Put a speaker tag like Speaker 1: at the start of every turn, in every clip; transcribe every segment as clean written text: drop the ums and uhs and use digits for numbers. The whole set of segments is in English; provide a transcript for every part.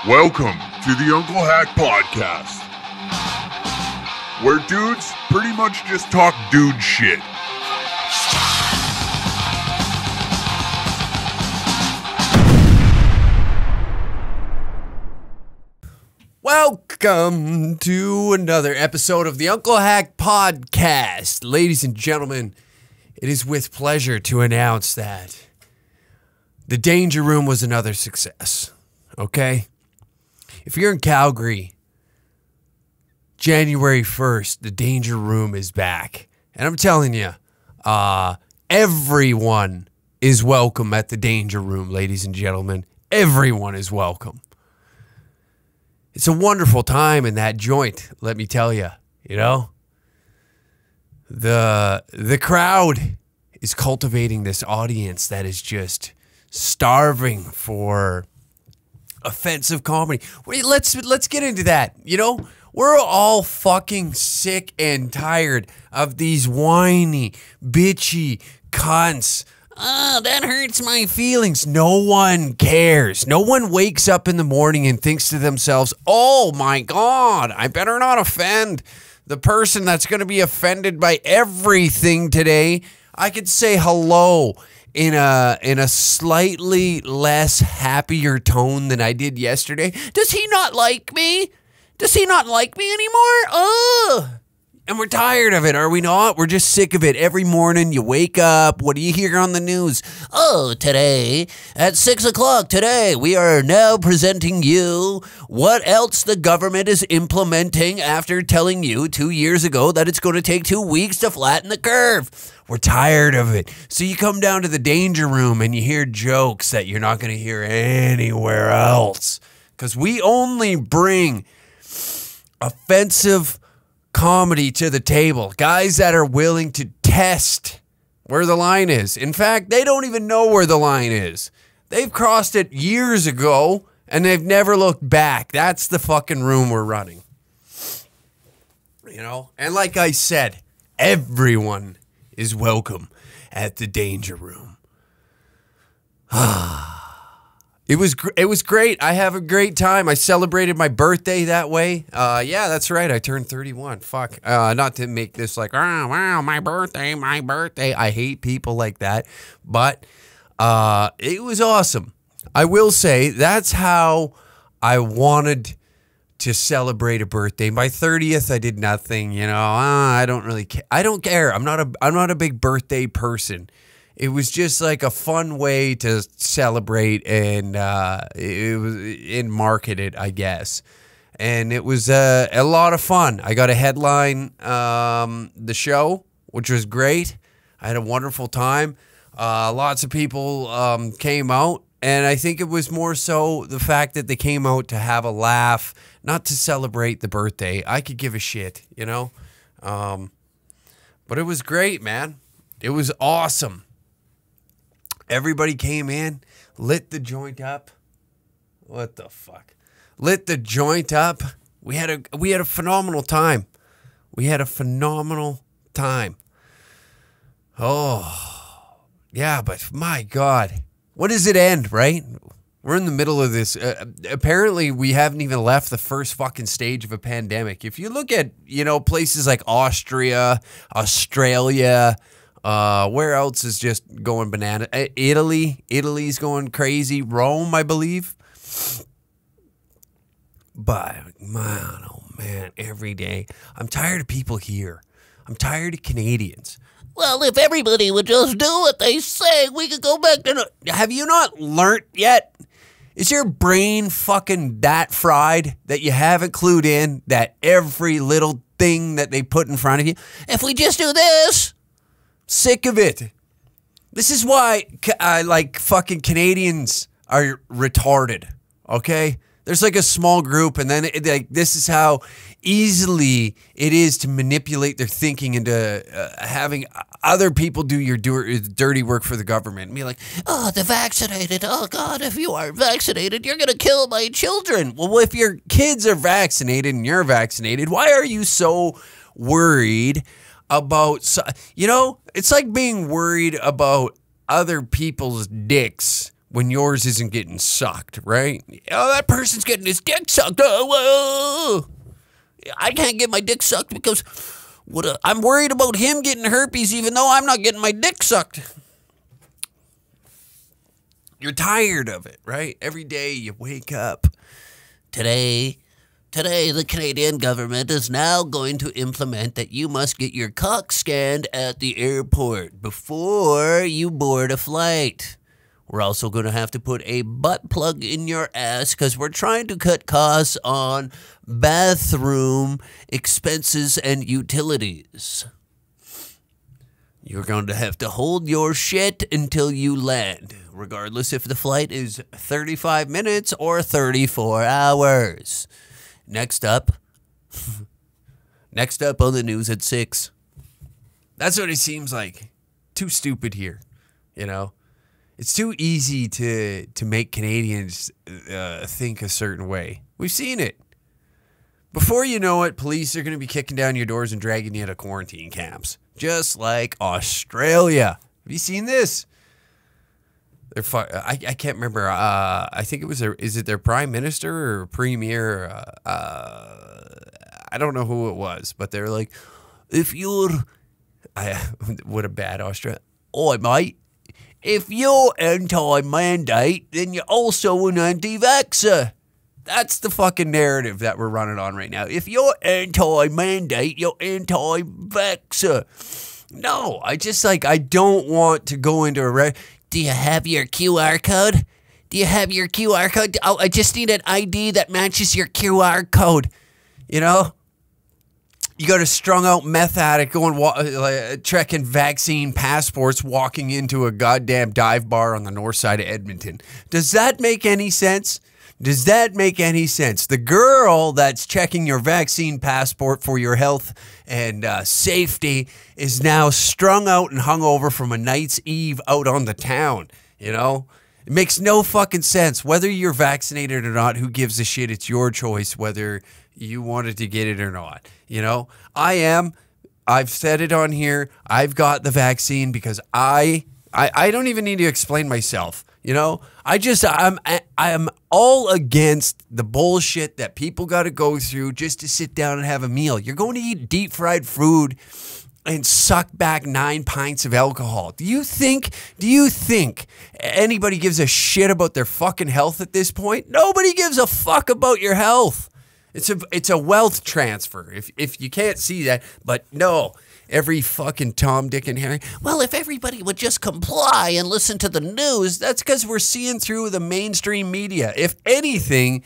Speaker 1: Welcome to the Uncle Hack Podcast, where dudes pretty much just talk dude shit.
Speaker 2: Welcome to another episode of the Uncle Hack Podcast. Ladies and gentlemen, it is with pleasure to announce that the Danger Room was another success, okay? If you're in Calgary, January 1st, the Danger Room is back. And I'm telling you, everyone is welcome at the Danger Room, ladies and gentlemen. Everyone is welcome. It's a wonderful time in that joint, let me tell you, you know? The crowd is cultivating this audience that is just starving for offensive comedy. Wait, let's get into that. You know, we're all fucking sick and tired of these whiny, bitchy cunts. Oh, that hurts my feelings. No one cares. No one wakes up in the morning and thinks to themselves, oh my God, I better not offend the person that's going to be offended by everything today. I could say hello in a slightly less happier tone than I did yesterday. Does he not like me? Does he not like me anymore? Ugh. And we're tired of it, are we not? We're just sick of it. Every morning you wake up, what do you hear on the news? Oh, today, at 6 o'clock today, we are now presenting you what else the government is implementing after telling you 2 years ago that it's going to take 2 weeks to flatten the curve. We're tired of it. So you come down to the Danger Room and you hear jokes that you're not going to hear anywhere else. Because we only bring offensive comedy to the table. Guys that are willing to test where the line is. In fact, they don't even know where the line is. They've crossed it years ago and they've never looked back. That's the fucking room we're running. You know? And like I said, everyone is welcome at the Danger Room. It was great. I have a great time. I celebrated my birthday that way. Yeah, that's right. I turned 31. Fuck. Not to make this like, oh, wow, my birthday. I hate people like that. But it was awesome. I will say that's how I wanted to celebrate a birthday. My 30th, I did nothing. You know, I don't really care. I don't care. I'm not a big birthday person. It was just like a fun way to celebrate and market it, I guess. And it was a lot of fun. I got to headline the show, which was great. I had a wonderful time. Lots of people came out. And I think it was more so the fact that they came out to have a laugh, not to celebrate the birthday. I could give a shit, you know? But it was great, man. It was awesome. Everybody came in, lit the joint up. What the fuck? Lit the joint up. We had a phenomenal time. We had a phenomenal time. Oh, yeah, but my God. What does it end, right? We're in the middle of this. Apparently, we haven't even left the first fucking stage of a pandemic. If you look at, you know, places like Austria, Australia, where else is just going banana? Italy's going crazy. Rome, I believe. But, man, oh man, every day. I'm tired of people here. I'm tired of Canadians. Well, if everybody would just do what they say, we could go back to... Have you not learnt yet? Is your brain fucking that fried that you haven't clued in that every little thing that they put in front of you, if we just do this... Sick of it. This is why like fucking Canadians are retarded, okay? There's like a small group, and then this is how easily it is to manipulate their thinking into having other people do your dirty work for the government. And be like, oh, the vaccinated. Oh, God, if you are vaccinated, you're going to kill my children. Well, if your kids are vaccinated and you're vaccinated, why are you so worried about, you know, it's like being worried about other people's dicks when yours isn't getting sucked, right? Oh, that person's getting his dick sucked. Oh, whoa. I can't get my dick sucked because I'm worried about him getting herpes even though I'm not getting my dick sucked. You're tired of it, right? Every day you wake up. Today, the Canadian government is now going to implement that you must get your cock scanned at the airport before you board a flight. We're also going to have to put a butt plug in your ass because we're trying to cut costs on bathroom expenses and utilities. You're going to have to hold your shit until you land, regardless if the flight is 35 minutes or 34 hours. Next up on the news at 6. That's what it seems like. Too stupid here, you know? It's too easy to make Canadians think a certain way. We've seen it. Before you know it, police are going to be kicking down your doors and dragging you to quarantine camps. Just like Australia. Have you seen this? I can't remember. I think it was is it their prime minister or premier? I don't know who it was, but they're like, if you're... what a bad Australia. Oh, mate. If you're anti-mandate, then you're also an anti-vaxxer. That's the fucking narrative that we're running on right now. If you're anti-mandate, you're anti-vaxxer. No, I don't want to go into a... Do you have your QR code? Do you have your QR code? Oh, I just need an ID that matches your QR code. You know? You got a strung out meth addict going trekking vaccine passports walking into a goddamn dive bar on the north side of Edmonton. Does that make any sense? Does that make any sense? The girl that's checking your vaccine passport for your health and safety is now strung out and hungover from a night's eve out on the town, you know? It makes no fucking sense. Whether you're vaccinated or not, who gives a shit? It's your choice whether you wanted to get it or not. You know, I am. I've said it on here. I've got the vaccine because I don't even need to explain myself. You know, I'm all against the bullshit that people got to go through just to sit down and have a meal. You're going to eat deep fried food and suck back 9 pints of alcohol. Do you think anybody gives a shit about their fucking health at this point? Nobody gives a fuck about your health. It's a wealth transfer. If you can't see that, but no, every fucking Tom, Dick, and Harry. Well, if everybody would just comply and listen to the news, that's because we're seeing through the mainstream media. If anything,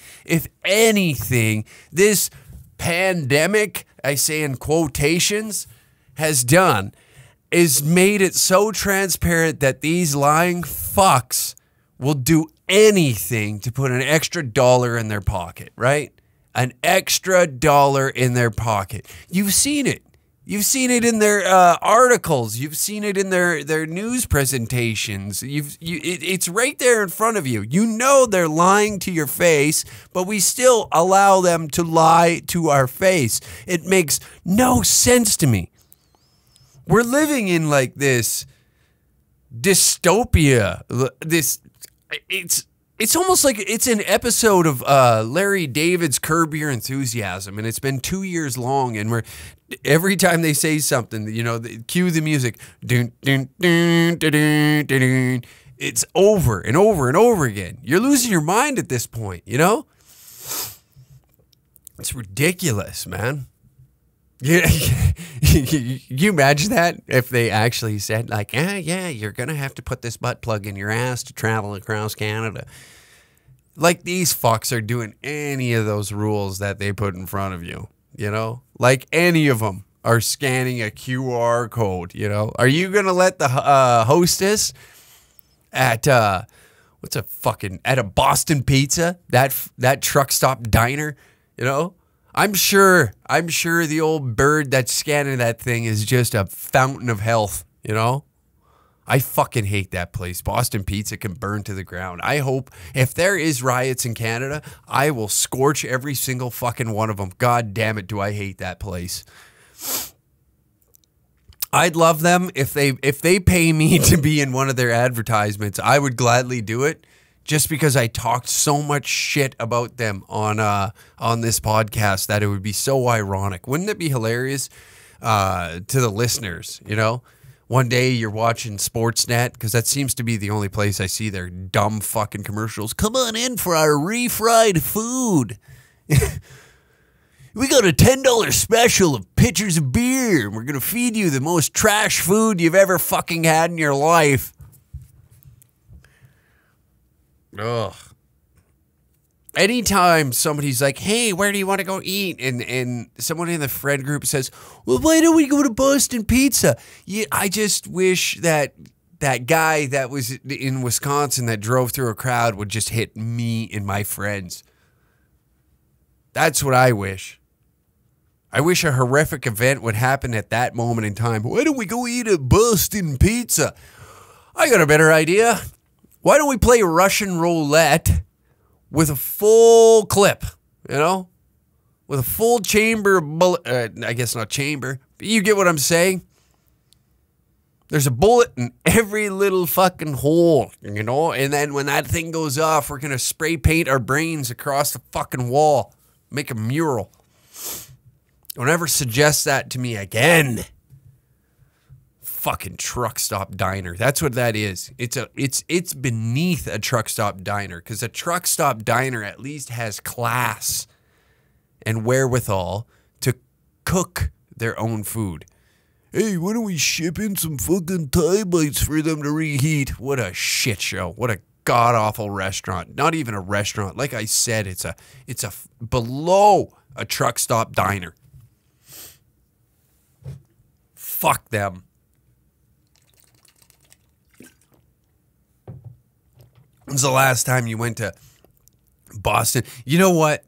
Speaker 2: this pandemic, I say in quotations, has done is made it so transparent that these lying fucks will do anything to put an extra dollar in their pocket, right? An extra dollar in their pocket. You've seen it. You've seen it in their articles. You've seen it in their news presentations. It's right there in front of you. You know they're lying to your face, but we still allow them to lie to our face. It makes no sense to me. We're living in like this dystopia. It's almost like it's an episode of Larry David's Curb Your Enthusiasm, and it's been 2 years long, and every time they say something, you know, cue the music. Dun, dun, dun, dun, dun, dun, dun. It's over and over and over again. You're losing your mind at this point, you know? It's ridiculous, man. You imagine that if they actually said like, yeah, you're going to have to put this butt plug in your ass to travel across Canada. Like these fucks are doing any of those rules that they put in front of you, you know? Like any of them are scanning a QR code, you know? Are you going to let the hostess at at a Boston Pizza, that truck stop diner, you know? I'm sure the old bird that's scanning that thing is just a fountain of health, you know? I fucking hate that place. Boston Pizza can burn to the ground. I hope if there is riots in Canada, I will scorch every single fucking one of them. God damn it, do I hate that place. I'd love them if they pay me to be in one of their advertisements. I would gladly do it. just because I talked so much shit about them on this podcast that it would be so ironic. Wouldn't it be hilarious to the listeners, you know? One day you're watching Sportsnet, because that seems to be the only place I see their dumb fucking commercials. Come on in for our refried food. We got a $10 special of pitchers of beer. We're going to feed you the most trash food you've ever fucking had in your life. Ugh. Anytime somebody's like, hey, where do you want to go eat? And someone in the friend group says, well, why don't we go to Boston Pizza? Yeah, I just wish that guy that was in Wisconsin that drove through a crowd would just hit me and my friends. That's what I wish. I wish a horrific event would happen at that moment in time. Why don't we go eat at Boston Pizza? I got a better idea. Why don't we play Russian roulette with a full clip, you know? With a full chamber bullet. I guess not chamber, but you get what I'm saying? There's a bullet in every little fucking hole, you know? And then when that thing goes off, we're going to spray paint our brains across the fucking wall. Make a mural. Don't ever suggest that to me again. Fucking truck stop diner. That's what that is. It's beneath a truck stop diner, because a truck stop diner at least has class and wherewithal to cook their own food. Hey, why don't we ship in some fucking Thai bites for them to reheat? What a shit show. What a god-awful restaurant. Not even a restaurant. Like I said, it's a below a truck stop diner. Fuck them. When's the last time you went to Boston? You know what?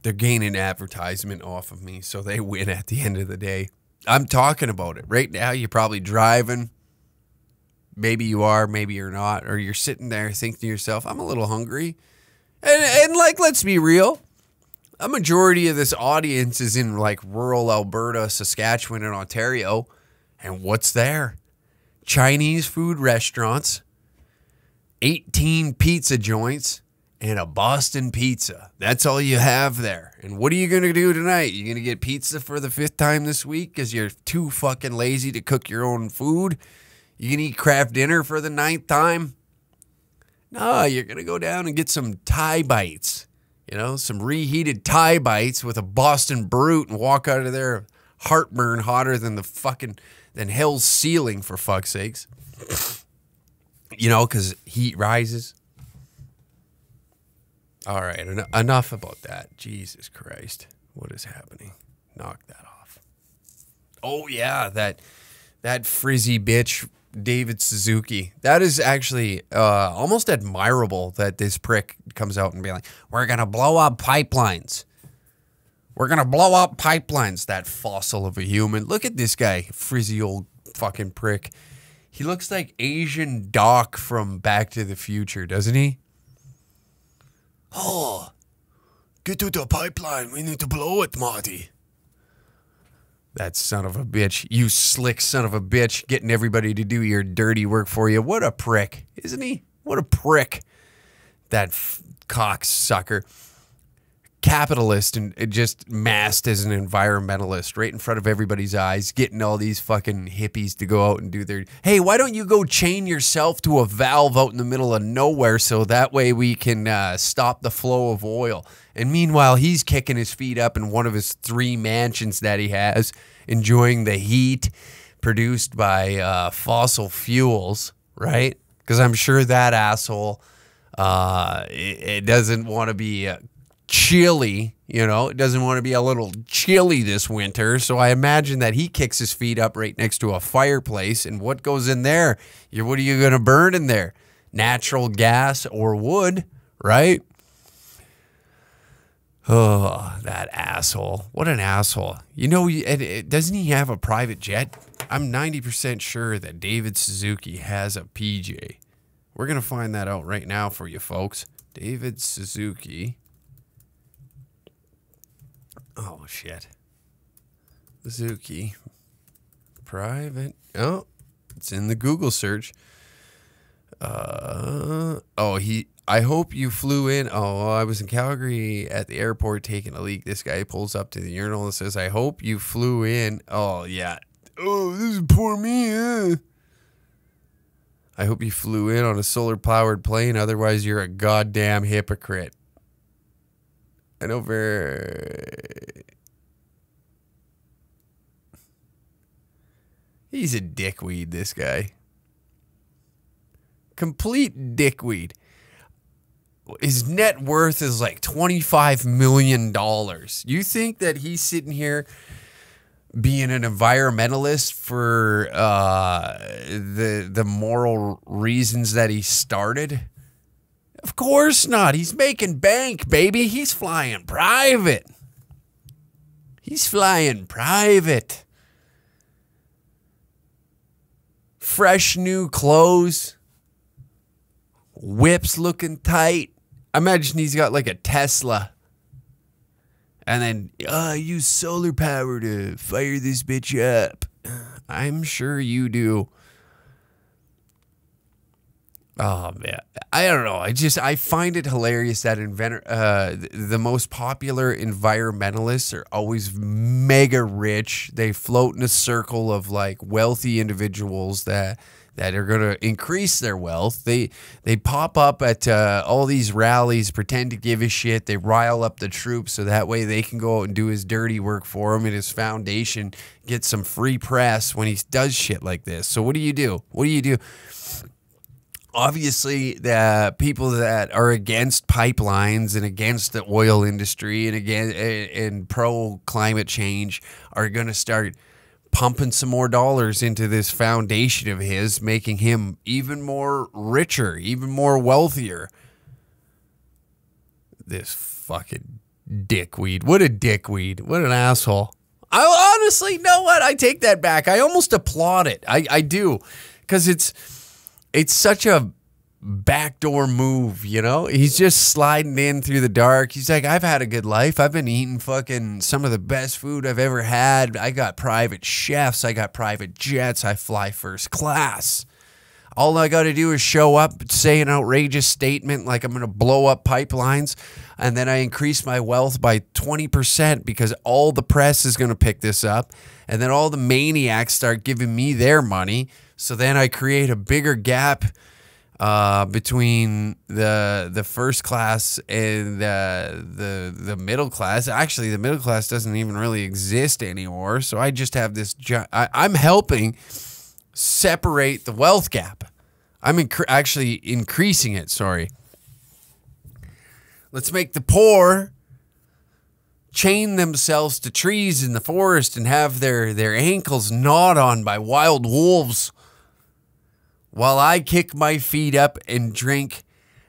Speaker 2: They're gaining advertisement off of me, so they win at the end of the day. I'm talking about it. Right now, you're probably driving. Maybe you are, maybe you're not. Or you're sitting there thinking to yourself, I'm a little hungry. And like, let's be real. A majority of this audience is in like rural Alberta, Saskatchewan, and Ontario. And what's there? Chinese food restaurants, 18 pizza joints, and a Boston Pizza. That's all you have there. And what are you going to do tonight? You going to get pizza for the 5th time this week because you're too fucking lazy to cook your own food? You going to eat craft dinner for the 9th time? No, you're going to go down and get some Thai bites. You know, some reheated Thai bites with a Boston Brute and walk out of there heartburn hotter than than hell's ceiling, for fuck's sakes. You know, because heat rises. All right, enough about that. Jesus Christ. What is happening? Knock that off. Oh, yeah, that frizzy bitch, David Suzuki. That is actually almost admirable that this prick comes out and be like, we're going to blow up pipelines. We're going to blow up pipelines, that fossil of a human. Look at this guy, frizzy old fucking prick. He looks like Asian Doc from Back to the Future, doesn't he? Oh, get to the pipeline. We need to blow it, Marty. That son of a bitch. You slick son of a bitch, getting everybody to do your dirty work for you. What a prick, isn't he? What a prick. That cocksucker. Capitalist and just masked as an environmentalist right in front of everybody's eyes, getting all these fucking hippies to go out and do their, hey, why don't you go chain yourself to a valve out in the middle of nowhere so that way we can stop the flow of oil. And meanwhile, he's kicking his feet up in one of his 3 mansions that he has, enjoying the heat produced by fossil fuels, right? Because I'm sure that asshole, it doesn't want to be chilly, you know, it doesn't want to be a little chilly this winter. So I imagine that he kicks his feet up right next to a fireplace. And what goes in there? What are you going to burn in there? Natural gas or wood, right? Oh, that asshole. What an asshole. You know, doesn't he have a private jet? I'm 90% sure that David Suzuki has a PJ. We're going to find that out right now for you folks. David Suzuki. Oh, shit. Suzuki. Private. Oh, it's in the Google search. I hope you flew in. Oh, I was in Calgary at the airport taking a leak. This guy pulls up to the urinal and says, I hope you flew in. Oh, yeah. Oh, this is poor me. I hope you flew in on a solar-powered plane. Otherwise, you're a goddamn hypocrite. I know He's a dickweed, this guy. Complete dickweed. His net worth is like $25 million. You think that he's sitting here being an environmentalist for the moral reasons that he started? Of course not. He's making bank, baby. He's flying private. Fresh new clothes. Whips looking tight. I imagine he's got like a Tesla. And then, use solar power to fire this bitch up. I'm sure you do. Oh, man. I don't know. I find it hilarious that the most popular environmentalists are always mega rich. They float in a circle of like wealthy individuals that are going to increase their wealth. They pop up at all these rallies, pretend to give a shit. They rile up the troops so that way they can go out and do his dirty work for him, and his foundation gets some free press when he does shit like this. So what do you do? Obviously, the people that are against pipelines and against the oil industry and pro climate change are going to start pumping some more dollars into this foundation of his, making him even more richer, even more wealthier. This fucking dickweed. What a dickweed. What an asshole. I honestly, know what? I take that back. I almost applaud it. I do. Because it's such a backdoor move, you know? He's just sliding in through the dark. He's like, I've had a good life. I've been eating fucking some of the best food I've ever had. I got private chefs. I got private jets. I fly first class. All I got to do is show up, say an outrageous statement like I'm going to blow up pipelines, and then I increase my wealth by 20% because all the press is going to pick this up, and then all the maniacs start giving me their money. So then I create a bigger gap between the first class and the middle class. Actually, the middle class doesn't even really exist anymore. So I just have this. I'm helping separate the wealth gap. I'm actually increasing it. Sorry. Let's make the poor chain themselves to trees in the forest and have their ankles gnawed on by wild wolves, while I kick my feet up and drink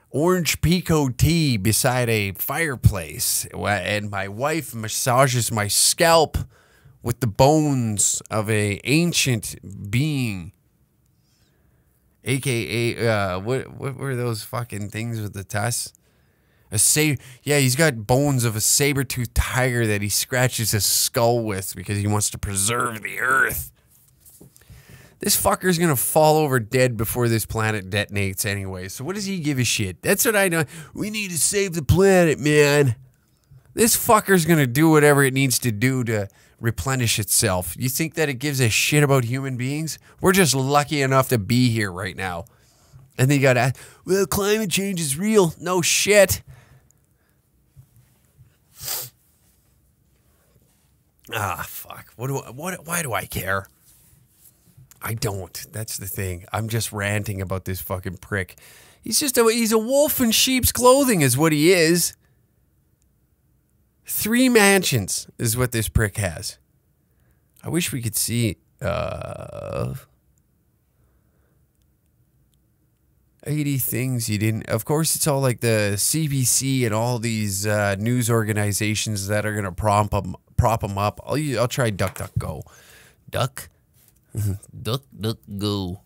Speaker 2: orange pico tea beside a fireplace, and my wife massages my scalp with the bones of a ancient being, aka what were those fucking things with the tusks? Yeah, he's got bones of a saber-toothed tiger that he scratches his skull with because he wants to preserve the earth. This fucker's gonna fall over dead before this planet detonates anyway. So what does he give a shit? That's what I know. We need to save the planet, man. This fucker's gonna do whatever it needs to do to replenish itself. You think that it gives a shit about human beings? We're just lucky enough to be here right now. And then you gotta ask, well, climate change is real. No shit. Ah, fuck. Why do I care? I don't. That's the thing. I'm just ranting about this fucking prick. He's a wolf in sheep's clothing is what he is. 3 mansions is what this prick has. I wish we could see 80 things you didn't. Of course, it's all like the CBC and all these news organizations that are going to prop them up. I'll try DuckDuckGo. Duck? DuckDuckGo.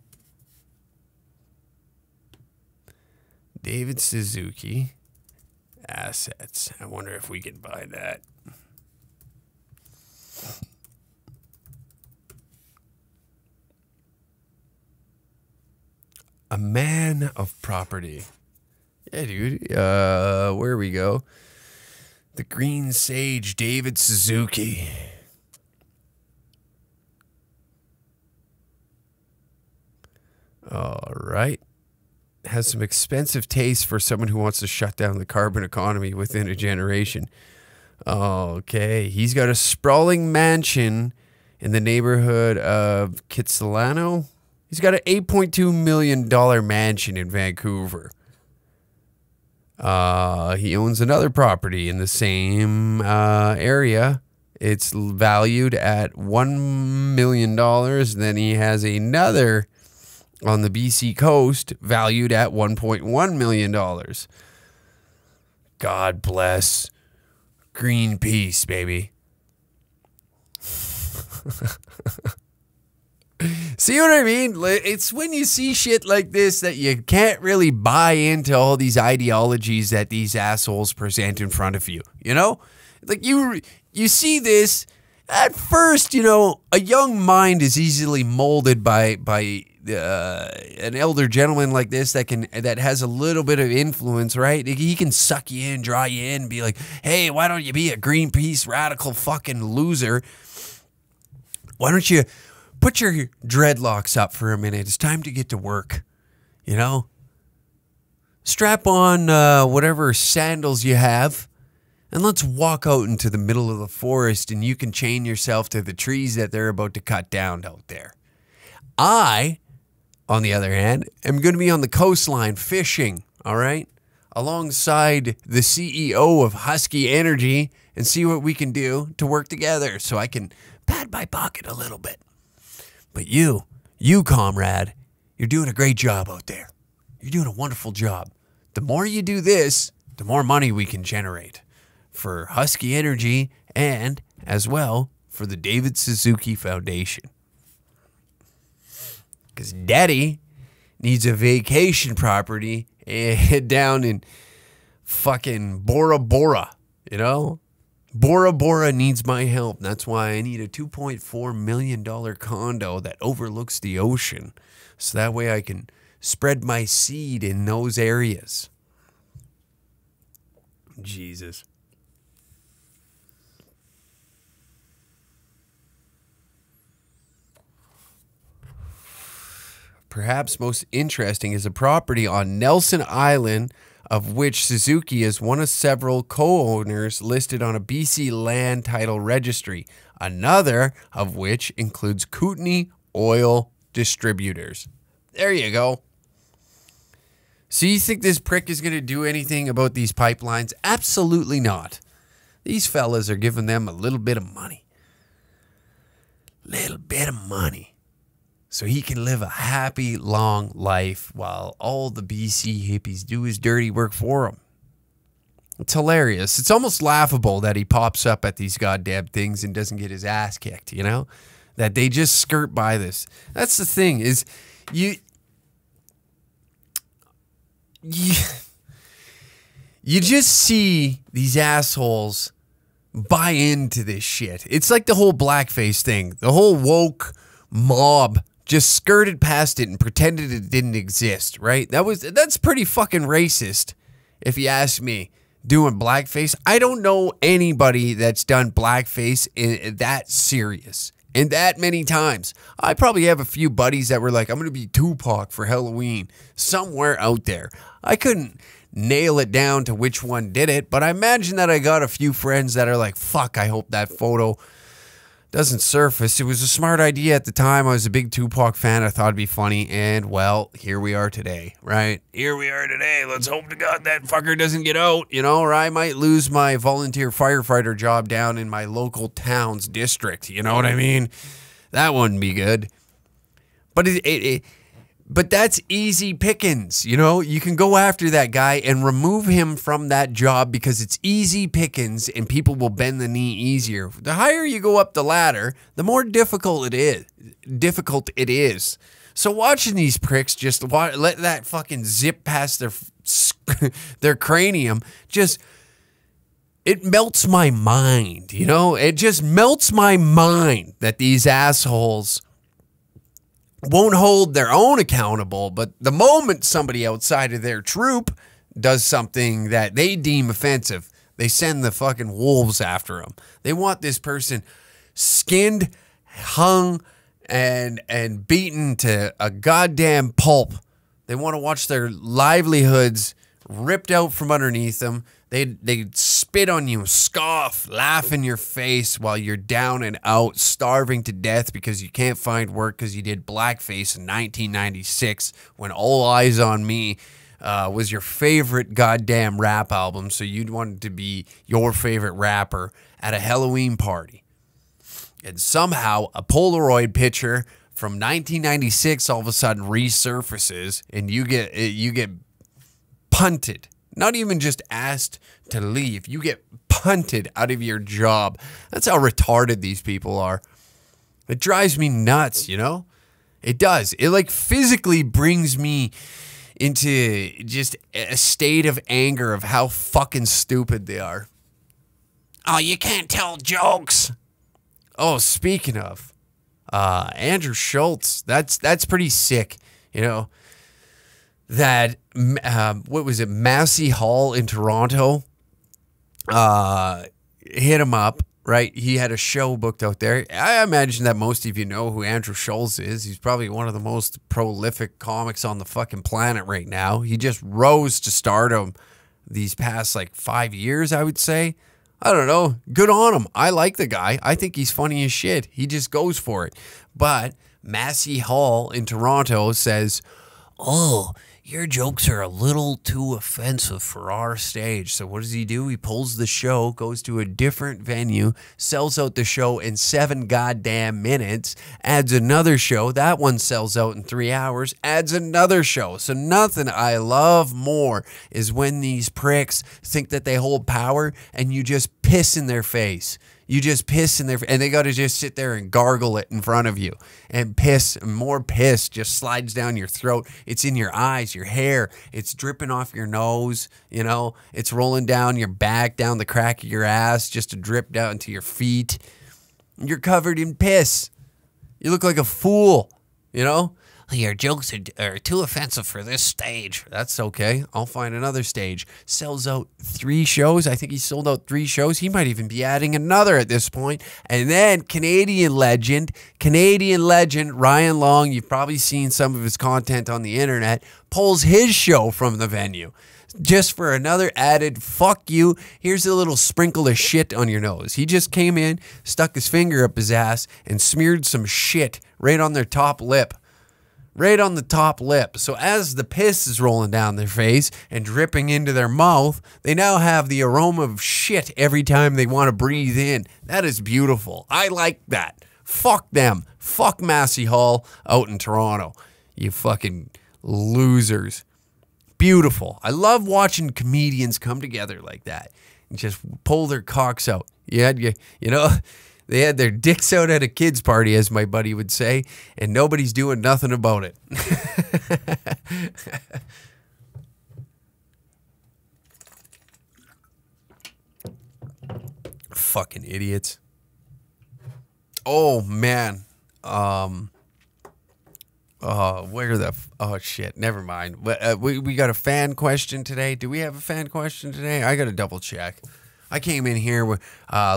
Speaker 2: David Suzuki. Assets. I wonder if we can buy that. A man of property. Yeah, dude. Where we go? The Green Sage, David Suzuki. All right. Has some expensive taste for someone who wants to shut down the carbon economy within a generation. Okay. He's got a sprawling mansion in the neighborhood of Kitsilano. He's got an $8.2 million mansion in Vancouver. He owns another property in the same area. It's valued at $1 million. Then he has another on the BC coast valued at $1.1 million. God bless Greenpeace, baby. See what I mean? It's when you see shit like this that you can't really buy into all these ideologies that these assholes present in front of you. You know? Like you see this at first, you know, a young mind is easily molded by an elder gentleman like this that has a little bit of influence, right? He can suck you in, draw you in, and be like, hey, why don't you be a Greenpeace radical fucking loser? Why don't you put your dreadlocks up for a minute? It's time to get to work, you know? Strap on whatever sandals you have, and let's walk out into the middle of the forest, and you can chain yourself to the trees that they're about to cut down out there. I, on the other hand, am going to be on the coastline fishing, all right? Alongside the CEO of Husky Energy and see what we can do to work together so I can pad my pocket a little bit. But you, comrade, you're doing a great job out there. You're doing a wonderful job. The more you do this, the more money we can generate for Husky Energy and, as well, for the David Suzuki Foundation. Because Daddy needs a vacation property down in fucking Bora Bora, you know? Bora Bora needs my help. That's why I need a $2.4 million condo that overlooks the ocean. So that way I can spread my seed in those areas. Jesus. Perhaps most interesting is a property on Nelson Island, of which Suzuki is one of several co-owners listed on a BC land title registry, another of which includes Kootenay Oil Distributors. There you go. So you think this prick is going to do anything about these pipelines? Absolutely not. These fellas are giving them a little bit of money. Little bit of money. So he can live a happy, long life while all the BC hippies do his dirty work for him. It's hilarious. It's almost laughable that he pops up at these goddamn things and doesn't get his ass kicked, you know? That they just skirt by this. That's the thing, is you just see these assholes buy into this shit. It's like the whole blackface thing. The whole woke mob just skirted past it and pretended it didn't exist, right? That's pretty fucking racist, if you ask me, doing blackface. I don't know anybody that's done blackface in that serious and that many times. I probably have a few buddies that were like, I'm going to be Tupac for Halloween somewhere out there. I couldn't nail it down to which one did it, but I imagine that I got a few friends that are like, fuck, I hope that photo doesn't surface. It was a smart idea at the time. I was a big Tupac fan. I thought it'd be funny. And, well, here we are today, right? Here we are today. Let's hope to God that fucker doesn't get out, you know, or I might lose my volunteer firefighter job down in my local town's district. You know what I mean? That wouldn't be good. But but that's easy pickings, you know? You can go after that guy and remove him from that job because it's easy pickings and people will bend the knee easier. The higher you go up the ladder, the more difficult it is. So watching these pricks just let that fucking zip past their cranium, just, it melts my mind, you know? It just melts my mind that these assholes won't hold their own accountable, but the moment somebody outside of their troop does something that they deem offensive, they send the fucking wolves after them. They want this person skinned, hung, and beaten to a goddamn pulp. They want to watch their livelihoods ripped out from underneath them. They spit on you, scoff, laugh in your face while you're down and out, starving to death because you can't find work because you did blackface in 1996 when All Eyes on Me was your favorite goddamn rap album, so you'd want it to be your favorite rapper at a Halloween party. And somehow a Polaroid picture from 1996 all of a sudden resurfaces, and you get punted. Not even just asked to leave. You get punted out of your job. That's how retarded these people are. It drives me nuts, you know? It does. It like physically brings me into just a state of anger of how fucking stupid they are. Oh, you can't tell jokes. Oh, speaking of, Andrew Schultz, that's pretty sick, you know? That, what was it, Massey Hall in Toronto, hit him up, right? He had a show booked out there. I imagine that most of you know who Andrew Schultz is. He's probably one of the most prolific comics on the fucking planet right now. He just rose to stardom these past, like, 5 years, I would say. I don't know. Good on him. I like the guy. I think he's funny as shit. He just goes for it. But Massey Hall in Toronto says, oh, your jokes are a little too offensive for our stage. So what does he do? He pulls the show, goes to a different venue, sells out the show in 7 goddamn minutes, adds another show. That one sells out in 3 hours, adds another show. So nothing I love more is when these pricks think that they hold power and you just piss in their face. You just piss in their, and they got to just sit there and gargle it in front of you, and piss, and more piss just slides down your throat. It's in your eyes, your hair. It's dripping off your nose, you know. It's rolling down your back, down the crack of your ass, just to drip down to your feet. You're covered in piss. You look like a fool, you know. Your jokes are too offensive for this stage. That's okay. I'll find another stage. Sells out 3 shows. I think he sold out 3 shows. He might even be adding another at this point. And then Canadian legend, Ryan Long, you've probably seen some of his content on the internet, pulls his show from the venue. Just for another added fuck you, here's a little sprinkle of shit on your nose. He just came in, stuck his finger up his ass, and smeared some shit right on their top lip. Right on the top lip. So as the piss is rolling down their face and dripping into their mouth, they now have the aroma of shit every time they want to breathe in. That is beautiful. I like that. Fuck them. Fuck Massey Hall out in Toronto. You fucking losers. Beautiful. I love watching comedians come together like that and just pull their cocks out. You know... They had their dicks out at a kid's party, as my buddy would say, and nobody's doing nothing about it. Fucking idiots. Oh, man. Oh, shit. Never mind. We got a fan question today. Do we have a fan question today? I got to double check. I came in here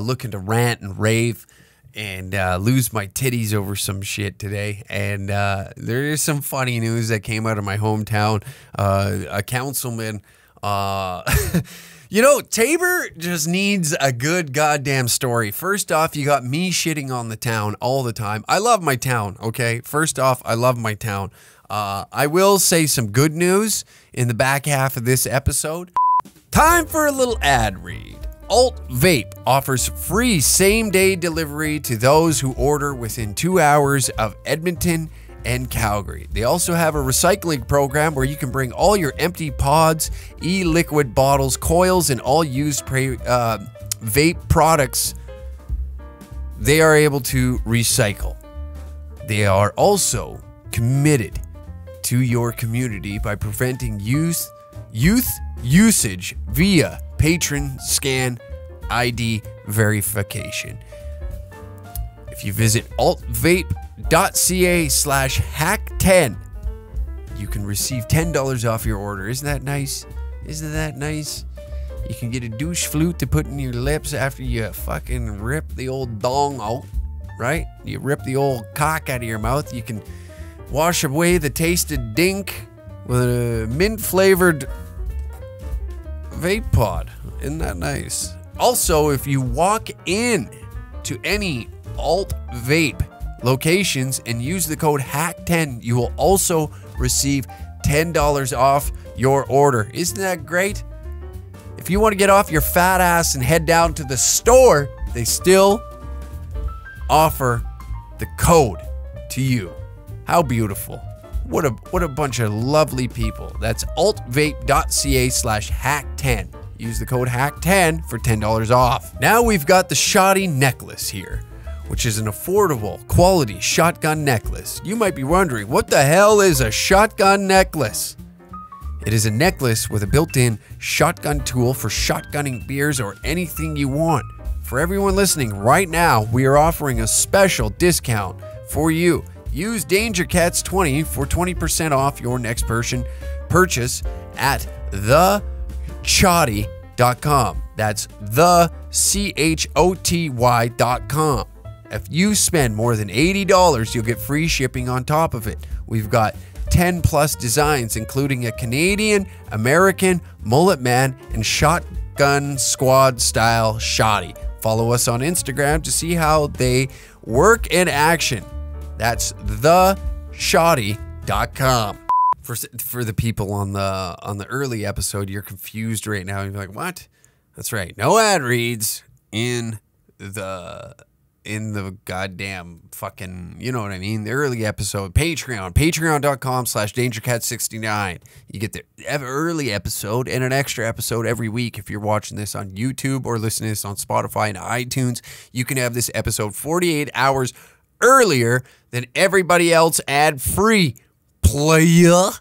Speaker 2: looking to rant and rave and lose my titties over some shit today. And there is some funny news that came out of my hometown. A councilman, you know, Tabor just needs a good goddamn story. First off, you got me shitting on the town all the time. I love my town, okay? First off, I love my town. I will say some good news in the back half of this episode. Time for a little ad read. Alt Vape offers free same-day delivery to those who order within 2 hours of Edmonton and Calgary. They also have a recycling program where you can bring all your empty pods, e-liquid bottles, coils, and all used vape products they are able to recycle. They are also committed to your community by preventing youth usage via patron scan ID verification. If you visit altvape.ca, ultvape.ca/hack10. You can receive $10 off your order. Isn't that nice? Isn't that nice? You can get a douche flute to put in your lips after you fucking rip the old dong out, right? You rip the old cock out of your mouth. You can wash away the tasted dink with a mint-flavored vape pod. Isn't that nice? Also, if you walk in to any Alt Vape locations and use the code HACK10, you will also receive $10 off your order. Isn't that great? If you want to get off your fat ass and head down to the store, they still offer the code to you. How beautiful. What a bunch of lovely people. That's ultvape.ca/hack10. Use the code HACK10 for $10 off. Now we've got the Shoddy necklace here, which is an affordable, quality shotgun necklace. You might be wondering, what the hell is a shotgun necklace? It is a necklace with a built-in shotgun tool for shotgunning beers or anything you want. For everyone listening right now, we are offering a special discount for you. Use DangerCats20 for 20% off your next purchase at thechotty.com. That's thechotty.com. If you spend more than $80, you'll get free shipping on top of it. We've got 10 plus designs, including a Canadian, American, mullet man, and shotgun squad style shoddy. Follow us on Instagram to see how they work in action. That's thechotty.com. For the people on the early episode, you're confused right now. You're like, what? That's right. No ad reads in the goddamn fucking, you know what I mean? The early episode. Patreon.com/DangerCat69. You get the early episode and an extra episode every week. If you're watching this on YouTube or listening to this on Spotify and iTunes, you can have this episode 48 hours earlier than everybody else ad-free. Playa.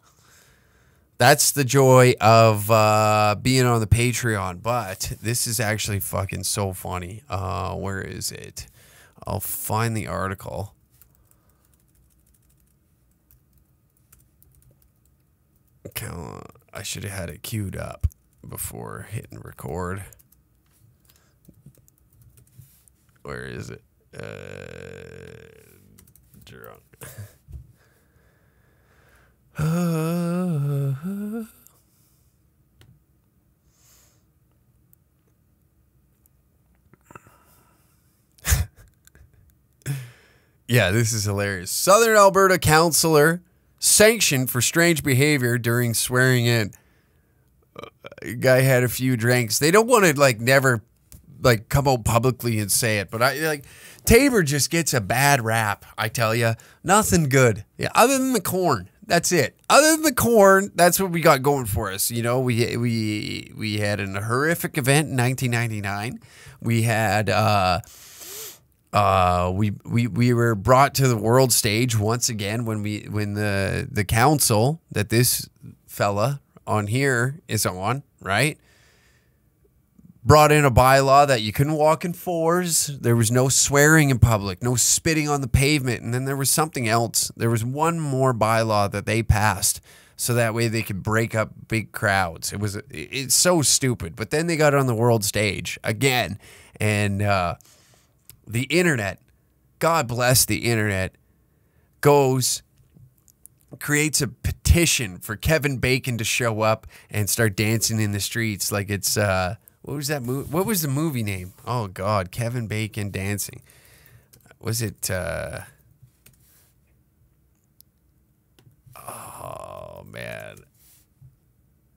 Speaker 2: That's the joy of being on the Patreon. But this is actually fucking so funny. Where is it? I'll find the article. Okay, I should have had it queued up before hitting record. Where is it? Drunk. Yeah, this is hilarious. Southern Alberta councillor sanctioned for strange behavior during swearing in. Guy had a few drinks. They don't want to never come out publicly and say it, but Tabor just gets a bad rap. I tell you, nothing good. Yeah, other than the corn. That's it. Other than the corn, that's what we got going for us. You know, we had a horrific event in 1999. We had we were brought to the world stage once again when the council that this fella on here is on, right? Brought in a bylaw that you couldn't walk in fours. There was no swearing in public, no spitting on the pavement. And then there was something else. There was one more bylaw that they passed so that way they could break up big crowds. It's so stupid. But then they got on the world stage again. And the internet, God bless the internet, creates a petition for Kevin Bacon to show up and start dancing in the streets like it's... What was that movie? What was the movie name? Oh God, Kevin Bacon dancing. Was it? Oh man,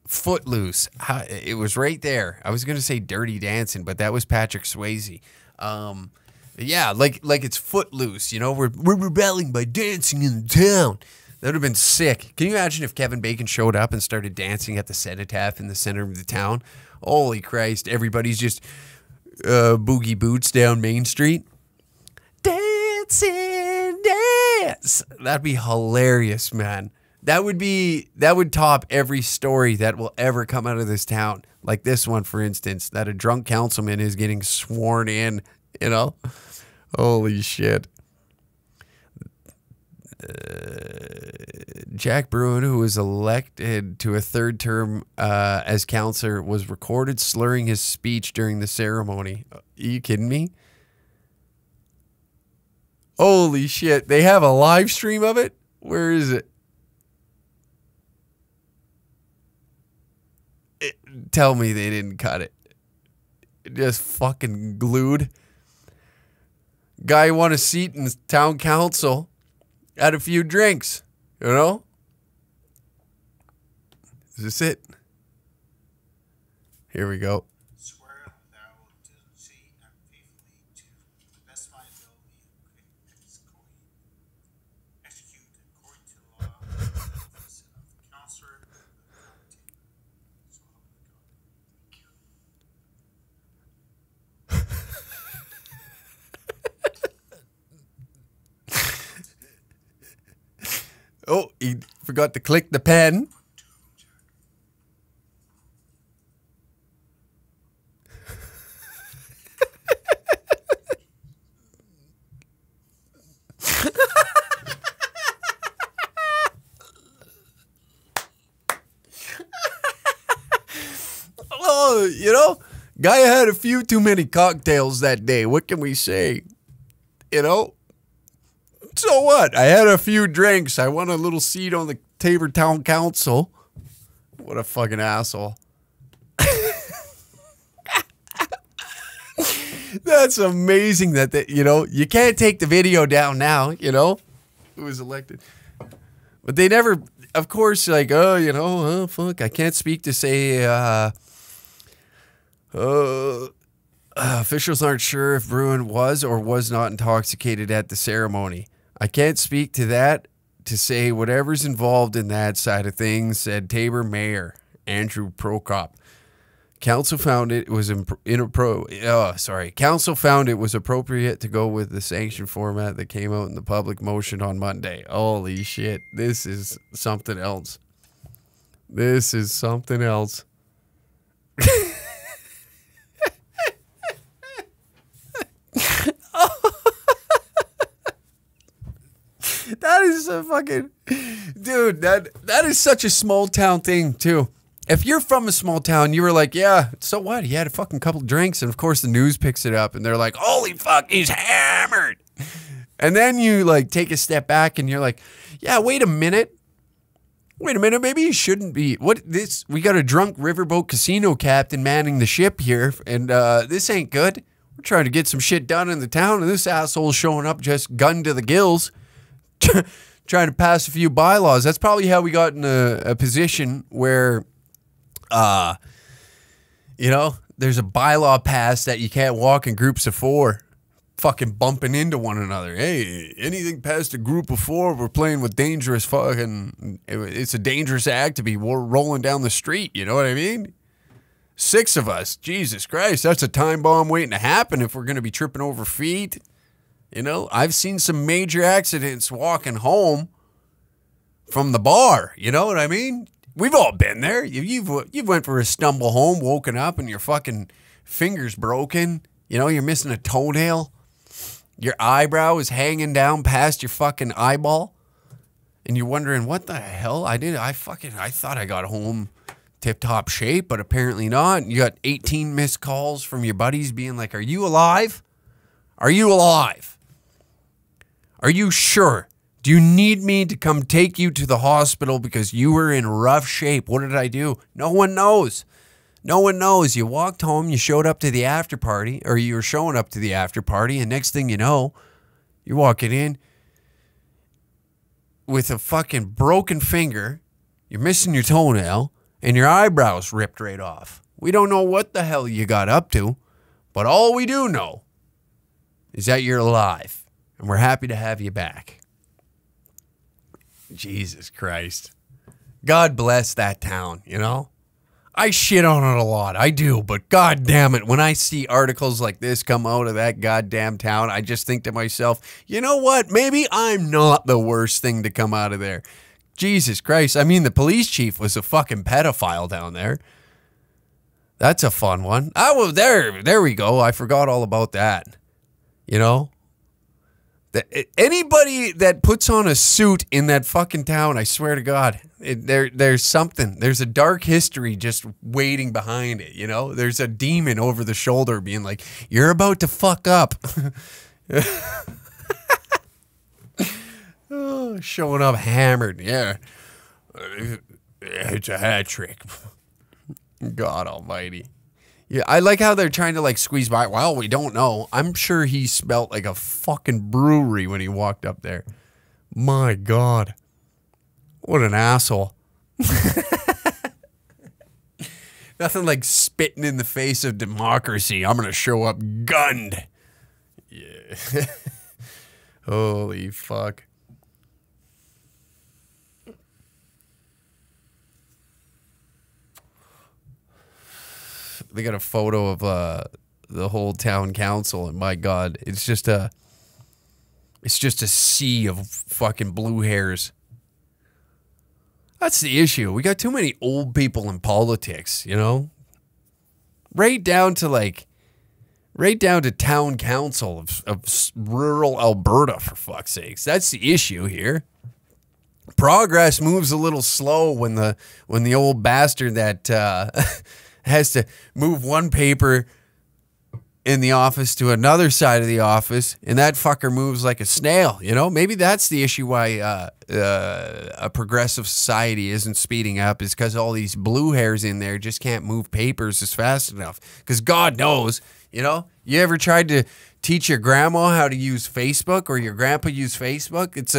Speaker 2: Footloose. It was right there. I was gonna say Dirty Dancing, but that was Patrick Swayze. Yeah, like it's Footloose. You know, we're rebelling by dancing in the town. That would have been sick. Can you imagine if Kevin Bacon showed up and started dancing at the Cenotaph in the center of the town? Holy Christ, everybody's just boogie boots down Main Street. Dancing, dance. That'd be hilarious, man. That would top every story that will ever come out of this town. Like this one, for instance, that a drunk councilman is getting sworn in, you know? Holy shit. Jack Bruin, who was elected to a third term as councillor, was recorded slurring his speech during the ceremony. Are you kidding me? Holy shit. They have a live stream of it? Where is it? Tell me they didn't cut it. Just fucking glued. Guy won a seat in the town council. Had a few drinks. You know? Is this it? Here we go.
Speaker 3: Swear thou to see and faithfully to the best of my ability execute according to the law of the office of the counselor of the county. So help me God.
Speaker 2: Oh, he forgot to click the pen. Oh, you know, guy had a few too many cocktails that day. What can we say? You know? So what? I had a few drinks. I won a little seat on the Tabor Town Council. What a fucking asshole. That's amazing that they, you know, you can't take the video down now, you know, who was elected. But they never, of course, like, oh, you know, oh, fuck, I can't speak to say, officials aren't sure if Bruin was or was not intoxicated at the ceremony. I can't speak to that to say whatever's involved in that side of things, said Tabor Mayor Andrew Prokop. Council found it was Council found it was appropriate to go with the sanction format that came out in the public motion on Monday. Holy shit. This is something else. This is something else. That is a fucking dude, that is such a small town thing too. If you're from a small town, you were like, yeah, so what? He had a fucking couple drinks, and of course the news picks it up, and they're like, holy fuck, he's hammered. And then you like take a step back, and you're like, yeah, wait a minute, maybe he shouldn't be. What this? We got a drunk riverboat casino captain manning the ship here, and this ain't good. We're trying to get some shit done in the town, and this asshole's showing up just gun to the gills, trying to pass a few bylaws. That's probably how we got in a position where, you know, there's a bylaw passed that you can't walk in groups of four, fucking bumping into one another. Hey, anything past a group of four, we're playing with dangerous fucking, it's a dangerous act to be rolling down the street. You know what I mean? 6 of us. Jesus Christ. That's a time bomb waiting to happen if we're going to be tripping over feet. You know, I've seen some major accidents walking home from the bar. You know what I mean? We've all been there. You've went for a stumble home, woken up, and your fucking finger's broken. You know, you're missing a toenail. Your eyebrow is hanging down past your fucking eyeball. And you're wondering, what the hell? I thought I got home tip-top shape, but apparently not. You got 18 missed calls from your buddies being like, are you alive? Are you alive? Are you sure? Do you need me to come take you to the hospital because you were in rough shape? What did I do? No one knows. No one knows. You walked home, you showed up to the after party, or you were showing up to the after party, and next thing you know, you're walking in with a fucking broken finger, you're missing your toenail, and your eyebrows ripped right off. We don't know what the hell you got up to, but all we do know is that you're alive, and we're happy to have you back. Jesus Christ. God bless that town, you know? I shit on it a lot. I do, but god damn it, when I see articles like this come out of that goddamn town, I just think to myself, you know what? Maybe I'm not the worst thing to come out of there. Jesus Christ. I mean, the police chief was a fucking pedophile down there. That's a fun one. Oh, well, there we go. I forgot all about that. You know? Anybody that puts on a suit in that fucking town, I swear to God, there's something. There's a dark history just waiting behind it, you know? There's a demon over the shoulder being like, you're about to fuck up. Oh, showing up hammered. Yeah. It's a hat trick. God almighty. Yeah, I like how they're trying to like squeeze by. Well, we don't know. I'm sure he smelled like a fucking brewery when he walked up there. My God. What an asshole. Nothing like spitting in the face of democracy. I'm going to show up gunned. Yeah. Holy fuck. They got a photo of the whole town council, and my God, it's just a sea of fucking blue hairs. That's the issue. We got too many old people in politics, you know? Right down to town council of rural Alberta, for fuck's sakes. That's the issue here. Progress moves a little slow when the old bastard that has to move one paper in the office to another side of the office, and that fucker moves like a snail, you know? Maybe that's the issue why a progressive society isn't speeding up, is because all these blue hairs in there just can't move papers as fast enough. Because God knows, you know? You ever tried to teach your grandma how to use Facebook, or your grandpa use Facebook? It's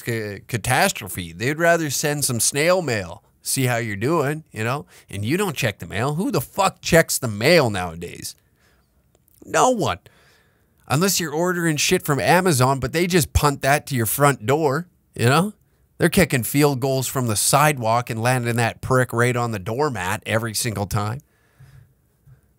Speaker 2: a catastrophe. They'd rather send some snail mail. See how you're doing, you know? And you don't check the mail. Who the fuck checks the mail nowadays? No one. Unless you're ordering shit from Amazon, but they just punt that to your front door, you know? They're kicking field goals from the sidewalk and landing that prick right on the doormat every single time.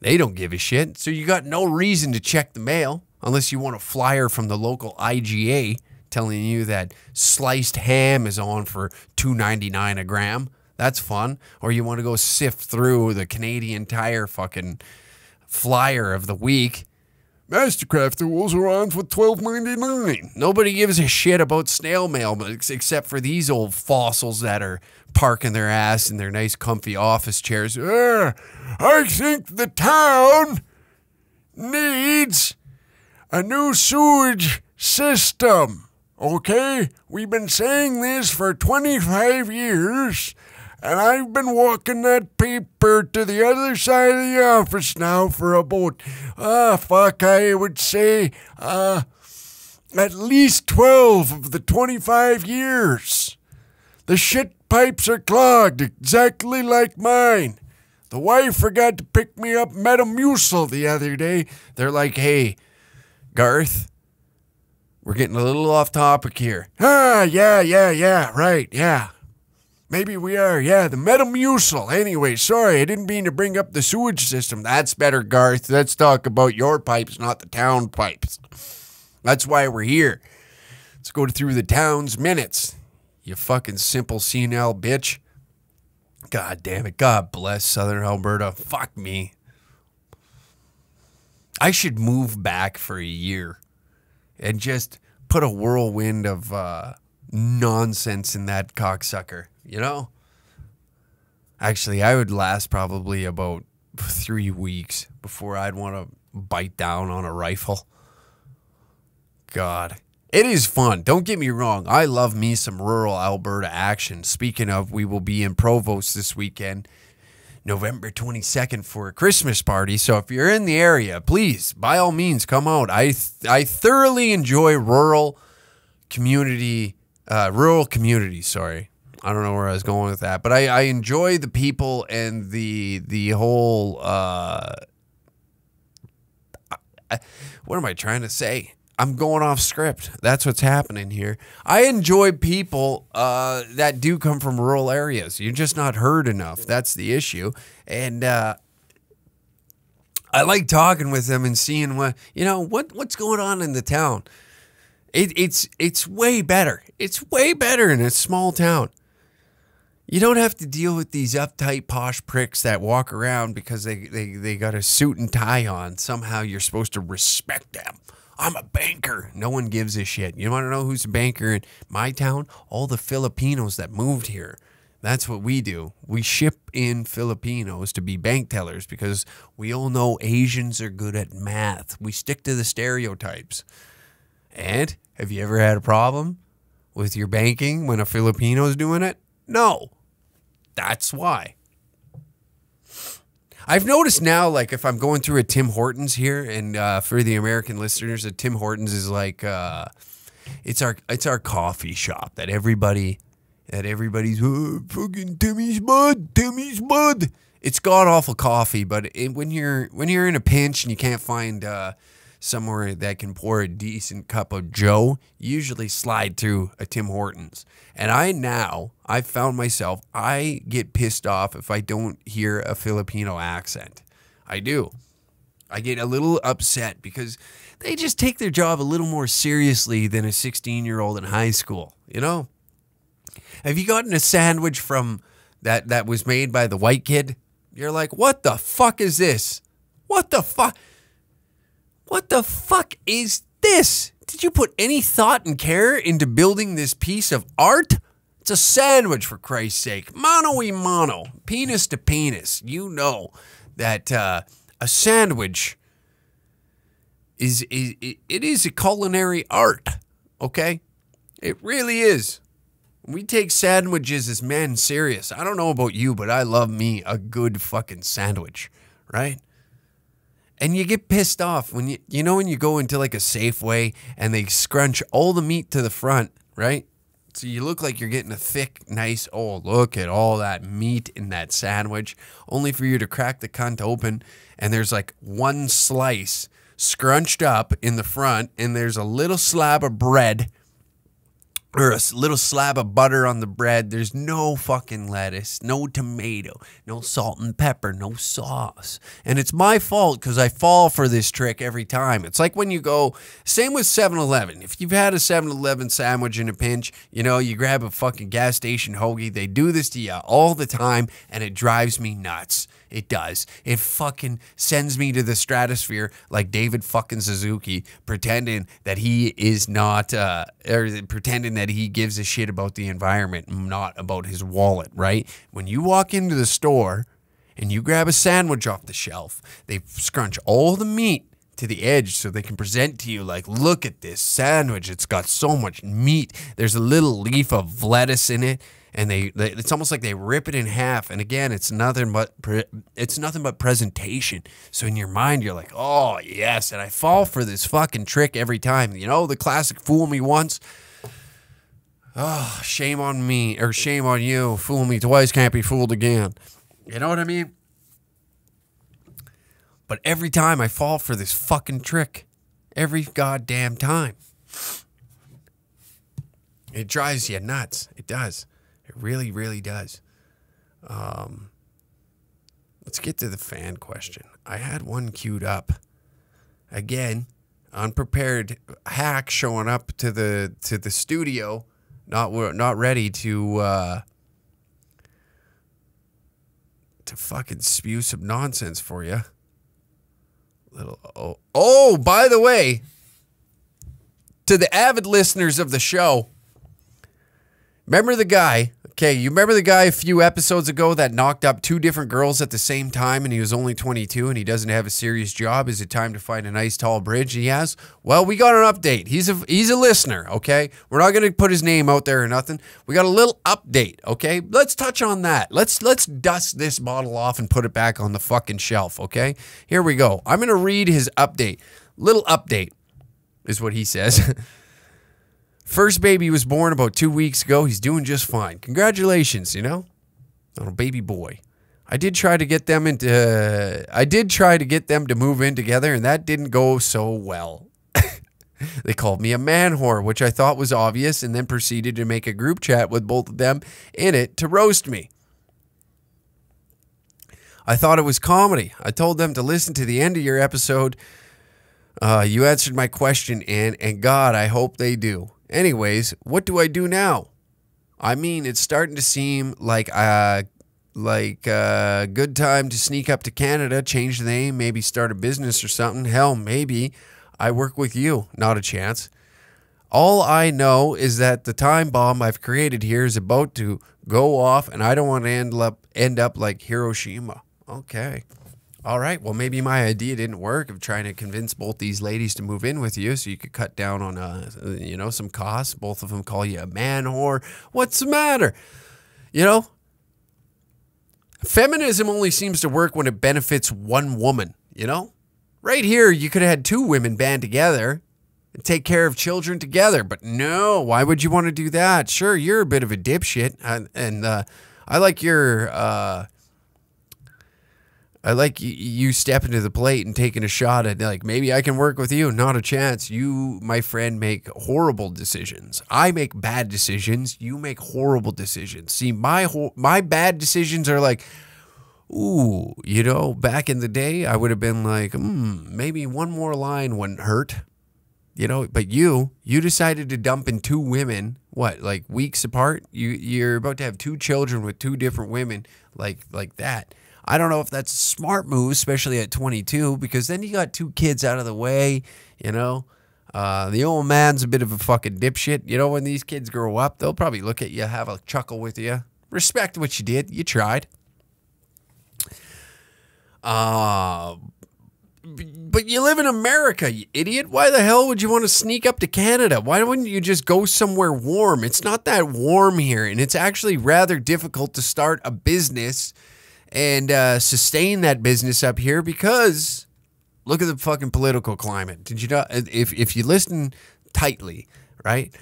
Speaker 2: They don't give a shit. So you got no reason to check the mail unless you want a flyer from the local IGA telling you that sliced ham is on for $2.99 a gram. That's fun. Or you want to go sift through the Canadian Tire fucking flyer of the week. Mastercraft tools are on for $12.99. Nobody gives a shit about snail mail except for these old fossils that are parking their ass in their nice comfy office chairs. I think the town needs a new sewage system. Okay? We've been saying this for 25 years. And I've been walking that paper to the other side of the office now for about, I would say, at least 12 of the 25 years. The shit pipes are clogged, exactly like mine. The wife forgot to pick me up Metamucil the other day. They're like, hey, Garth, we're getting a little off topic here. Yeah. Maybe we are, yeah, the Metamucil. Anyway, sorry, I didn't mean to bring up the sewage system. That's better, Garth. Let's talk about your pipes, not the town pipes. That's why we're here. Let's go through the town's minutes. You fucking simple senile bitch. God damn it. God bless Southern Alberta. Fuck me. I should move back for a year and just put a whirlwind of nonsense in that cocksucker. You know? Actually, I would last probably about 3 weeks before I'd want to bite down on a rifle. God. It is fun. Don't get me wrong. I love me some rural Alberta action. Speaking of, we will be in Provost this weekend, November 22nd, for a Christmas party. So if you're in the area, please, by all means, come out. I thoroughly enjoy rural communities, sorry. I don't know where I was going with that, but I enjoy the people and the whole, what am I trying to say? I'm going off script. That's what's happening here. I enjoy people that do come from rural areas. You're just not heard enough. That's the issue. And I like talking with them and seeing what's going on in the town. It's way better. It's way better in a small town. You don't have to deal with these uptight posh pricks that walk around because they got a suit and tie on. Somehow you're supposed to respect them. I'm a banker. No one gives a shit. You want to know who's a banker in my town? All the Filipinos that moved here. That's what we do. We ship in Filipinos to be bank tellers because we all know Asians are good at math. We stick to the stereotypes. And have you ever had a problem with your banking when a Filipino's doing it? No. That's why. I've noticed now, like, if I'm going through a Tim Hortons here, and for the American listeners, a Tim Hortons is like, it's our coffee shop that everybody's, oh, fucking Timmy's Bud. It's god awful coffee, but when you're in a pinch and you can't find somewhere that can pour a decent cup of Joe, you usually slide through a Tim Hortons. And I found myself, I get pissed off if I don't hear a Filipino accent. I do. I get a little upset because they just take their job a little more seriously than a 16-year-old in high school, you know? Have you gotten a sandwich from that was made by the white kid? You're like, what the fuck is this? What the fuck? What the fuck is this? Did you put any thought and care into building this piece of art? It's a sandwich, for Christ's sake. Mano y mano. Penis to penis. You know that a sandwich is a culinary art, okay? It really is. We take sandwiches as men serious. I don't know about you, but I love me a good fucking sandwich, right? And you get pissed off when when you go into like a Safeway and they scrunch all the meat to the front, right? So you look like you're getting a thick, nice, oh, look at all that meat in that sandwich, only for you to crack the cunt open and there's like one slice scrunched up in the front and there's a little slab of bread or a little slab of butter on the bread. There's no fucking lettuce, no tomato, no salt and pepper, no sauce. And it's my fault because I fall for this trick every time. It's like when you go, same with 7-Eleven. If you've had a 7-Eleven sandwich in a pinch, you grab a fucking gas station hoagie. They do this to you all the time and it drives me nuts. It does. It fucking sends me to the stratosphere like David fucking Suzuki pretending that he is not, or pretending that he gives a shit about the environment, not about his wallet, right? When you walk into the store and you grab a sandwich off the shelf, they scrunch all the meat to the edge so they can present to you like, look at this sandwich. It's got so much meat. There's a little leaf of lettuce in it. And it's almost like they rip it in half. And again, it's nothing but presentation. So in your mind, you're like, oh, yes. And I fall for this fucking trick every time. The classic fool me once. Oh, shame on me, or shame on you. Fool me twice, can't be fooled again. You know what I mean? But every time I fall for this fucking trick. Every goddamn time. It drives you nuts. It does. It really, really does. Let's get to the fan question. I had one queued up. Again, unprepared hack showing up to the studio, not ready to fucking spew some nonsense for you. Oh, by the way, to the avid listeners of the show, remember the guy? Okay, you remember the guy a few episodes ago that knocked up 2 different girls at the same time and he was only 22 and he doesn't have a serious job? Is it time to find a nice tall bridge? He has? Well, we got an update. He's a listener, okay? We're not going to put his name out there or nothing. We got a little update, okay? Let's touch on that. Let's dust this bottle off and put it back on the fucking shelf, okay? Here we go. I'm going to read his update. Little update is what he says. First baby was born about 2 weeks ago. He's doing just fine. Congratulations, on a baby boy. I did try to get them to move in together, and that didn't go so well. They called me a man whore, which I thought was obvious, and then proceeded to make a group chat with both of them in it to roast me. I thought it was comedy. I told them to listen to the end of your episode. You answered my question, and God, I hope they do. Anyways, what do I do now? I mean, it's starting to seem like a good time to sneak up to Canada, change the name, maybe start a business or something. Hell, maybe I work with you. Not a chance. All I know is that the time bomb I've created here is about to go off, and I don't want to end up like Hiroshima. Okay. All right. Well, maybe my idea didn't work of trying to convince both these ladies to move in with you so you could cut down on, some costs. Both of them call you a man whore. What's the matter? Feminism only seems to work when it benefits one woman, Right here, you could have had two women band together and take care of children together. But no, why would you want to do that? Sure, you're a bit of a dipshit. And I like your... I like you stepping to the plate and taking a shot at, like, maybe I can work with you. Not a chance. You, my friend, make horrible decisions. I make bad decisions. You make horrible decisions. See, my bad decisions are like, ooh, back in the day, I would have been like, maybe one more line wouldn't hurt. But you decided to dump in two women, what, like weeks apart? You're about to have two children with two different women like that. I don't know if that's a smart move, especially at 22, because then you got two kids out of the way, The old man's a bit of a fucking dipshit. When these kids grow up, they'll probably look at you, have a chuckle with you. Respect what you did. You tried. But you live in America, you idiot. Why the hell would you want to sneak up to Canada? Why wouldn't you just go somewhere warm? It's not that warm here, and it's actually rather difficult to start a business and sustain that business up here because look at the fucking political climate. Did you know? If you listen tightly, right?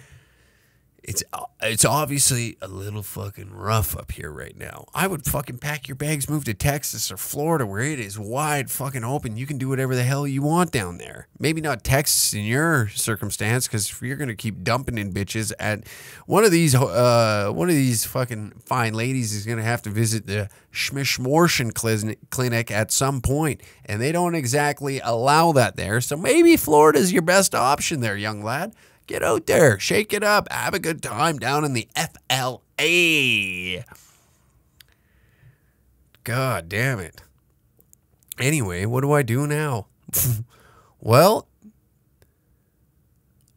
Speaker 2: It's obviously a little fucking rough up here right now. I would fucking pack your bags, move to Texas or Florida where it is wide fucking open. You can do whatever the hell you want down there. Maybe not Texas in your circumstance, because if you're gonna keep dumping in bitches at one of these fucking fine ladies is gonna have to visit the Schmishmorschen clinic at some point, and they don't exactly allow that there. So maybe Florida's your best option there, young lad. Get out there, shake it up, have a good time down in the FLA. God damn it. Anyway, what do I do now? Well,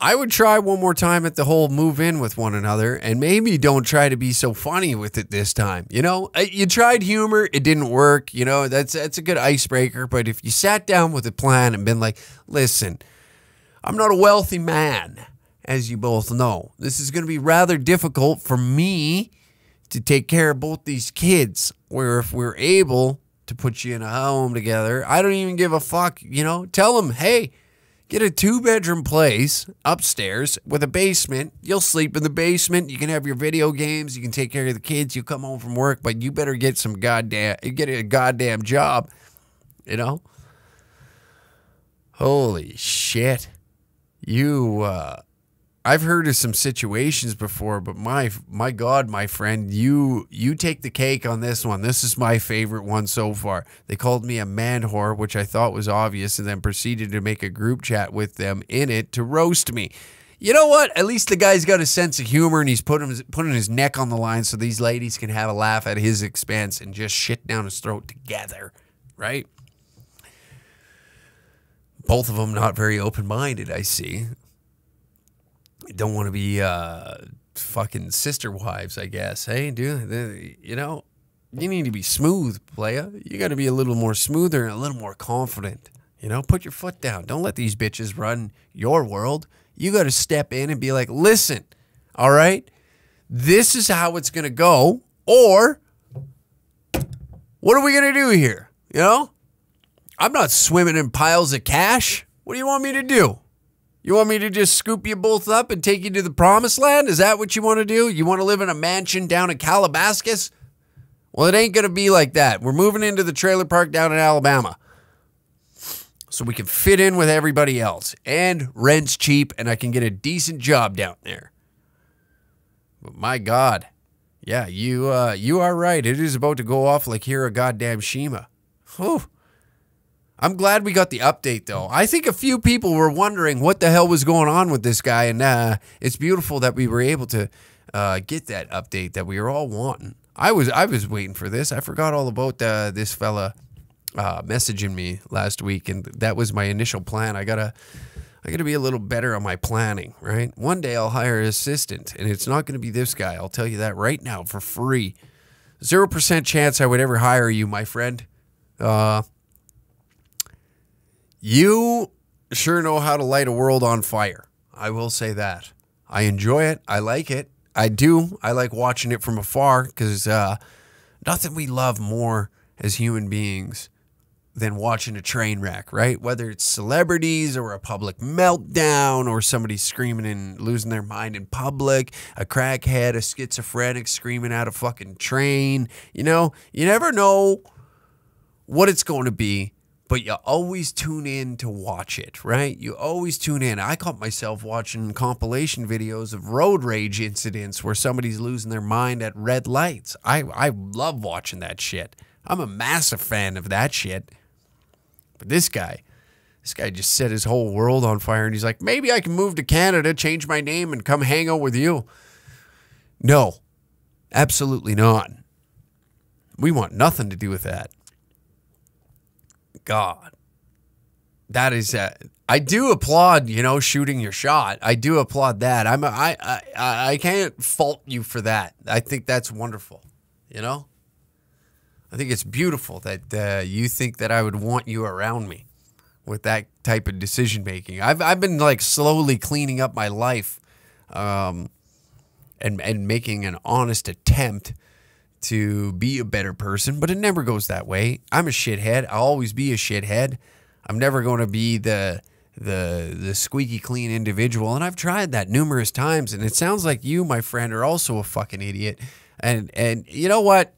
Speaker 2: I would try one more time at the whole move in with one another, and maybe don't try to be so funny with it this time. You tried humor, it didn't work. That's a good icebreaker. But if you sat down with a plan and been like, listen, I'm not a wealthy man, as you both know. This is going to be rather difficult for me to take care of both these kids, where if we're able to put you in a home together, I don't even give a fuck, Tell them, hey, get a 2-bedroom place upstairs with a basement. You'll sleep in the basement. You can have your video games. You can take care of the kids. You come home from work, but you better get get a goddamn job, Holy shit. I've heard of some situations before, but my God, my friend, you take the cake on this one. This is my favorite one so far. They called me a man whore, which I thought was obvious, and then proceeded to make a group chat with them in it to roast me. You know what? At least the guy's got a sense of humor, and he's putting his neck on the line so these ladies can have a laugh at his expense and just shit down his throat together, right? Both of them not very open-minded, I see. Don't want to be fucking sister wives, I guess. Hey, dude, you need to be smooth, playa. You got to be a little more smoother and a little more confident. Put your foot down. Don't let these bitches run your world. You got to step in and be like, listen, all right, this is how it's going to go, or what are we going to do here? I'm not swimming in piles of cash. What do you want me to do? You want me to just scoop you both up and take you to the promised land? Is that what you want to do? You want to live in a mansion down in Calabasas? Well, it ain't going to be like that. We're moving into the trailer park down in Alabama so we can fit in with everybody else. And rent's cheap, and I can get a decent job down there. But my God. Yeah, you are right. It is about to go off like here a goddamn Shima. Whew. I'm glad we got the update, though. I think a few people were wondering what the hell was going on with this guy, and it's beautiful that we were able to get that update that we were all wanting. I was waiting for this. I forgot all about this fella messaging me last week, and that was my initial plan. I I got to be a little better on my planning, right? One day I'll hire an assistant, and it's not going to be this guy. I'll tell you that right now for free. 0% chance I would ever hire you, my friend. You sure know how to light a world on fire. I will say that. I enjoy it. I like it. I do. I like watching it from afar because nothing we love more as human beings than watching a train wreck, right? Whether it's celebrities or a public meltdown or somebody screaming and losing their mind in public, a crackhead, a schizophrenic screaming at a fucking train. You know, you never know what it's going to be, but you always tune in to watch it, right? You always tune in. I caught myself watching compilation videos of road rage incidents where somebody's losing their mind at red lights. I love watching that shit. I'm a massive fan of that shit. But this guy just set his whole world on fire, and he's like, maybe I can move to Canada, change my name, and come hang out with you. No, absolutely not. We want nothing to do with that. God, that is I do applaud, shooting your shot. I do applaud that. I can't fault you for that. I think that's wonderful. I think it's beautiful that you think that I would want you around me with that type of decision making. I've been like slowly cleaning up my life, and making an honest attempt to be a better person, but it never goes that way. I'm a shithead. I'll always be a shithead. I'm never going to be the squeaky clean individual, and I've tried that numerous times, and it sounds like you, my friend, are also a fucking idiot. And you know what?